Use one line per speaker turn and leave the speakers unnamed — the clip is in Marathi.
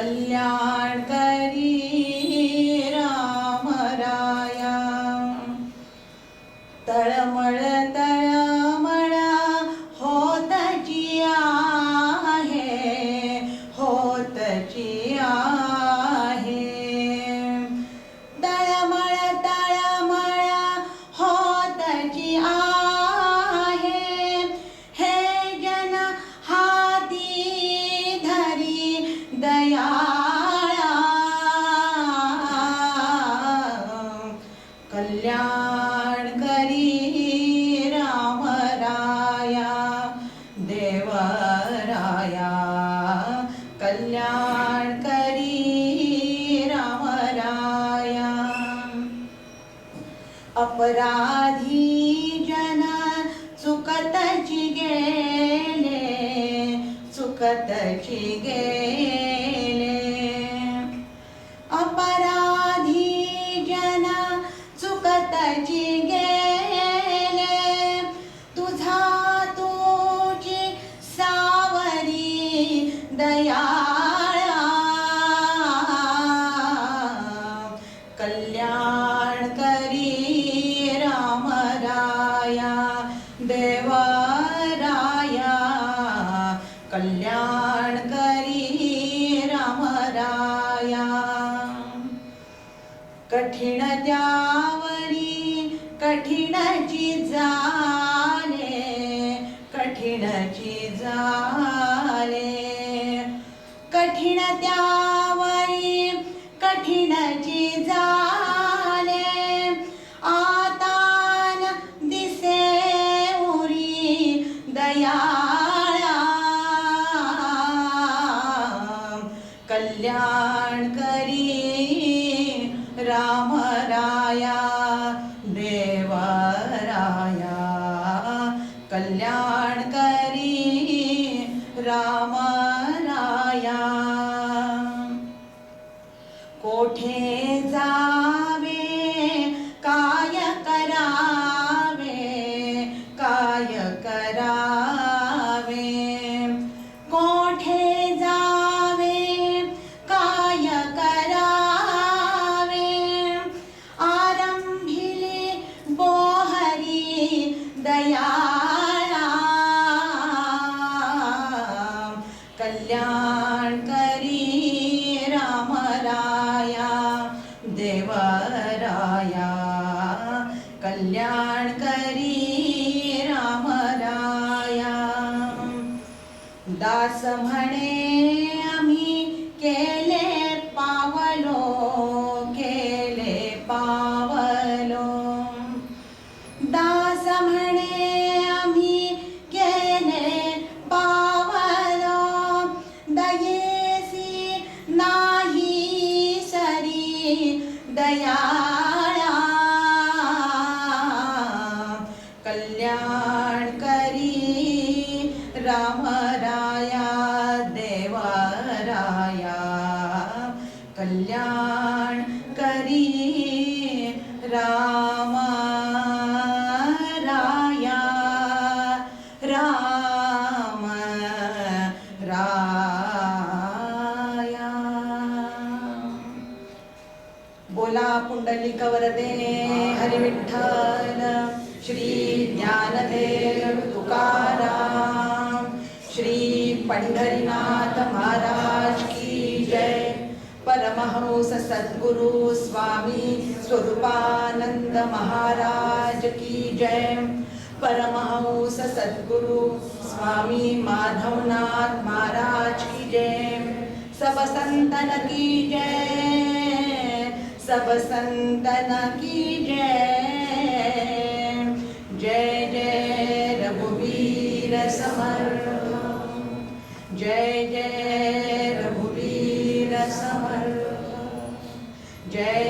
कल्याण करी राम राया. तळमळ तळमळ होतची आहे, होतची आहे. तळमळ तळमळ होतची आहे, हे जन हाती धरी दयाळा. कल्याण करी राम राया, देव राया. कल्याण करी राम राया. अपराधी जन चुकतची गेले, चुकतची गेले. अपराधी जन चुकतची गेले, तुझा तुझी सावरी दयाळा. कल्याण करी राम राया, देव राया. कल्याण करी राम राया. कठीण त्यावरी कठीणची झाले, कठीणची झाले. कठीण त्यावरी कठीणची झाले, आतान दिसे उरी दयाळा. कल्याण करी राम राया, देव राया. कल्याण करी राम राया. कोठे जावे काय करावे, काय करावे. कोठे जावे काय करावे, आरंभिली बोहरी दयाळा. कल्याण करी राम राया, देव राया. कल्याण करी राम राया. दास म्हणे आम्ही केले पावलो, केले पावलो. दास म्हणे आम्ही केले पावलो, दयेसी नाही सरी दयाळा. कल्याण करी राम राया, देव राया. कल्याण करी राम राया, राम राया. बोला पुंडलिक वरदे हरी विठ्ठल. श्री ज्ञानदेव तुकाराम, श्री पंढरीनाथ महाराज की जय. परमहंस सद्गुरु स्वामी स्वरूपानंद महाराज की जय. परमहंस सद्गुरु स्वामी माधवनाथ महाराज की जय. सब संतन की जय, सब संतन की जय. जय जय रघुवीर समर्थ, जय जय रघुवीर समर्थ. जय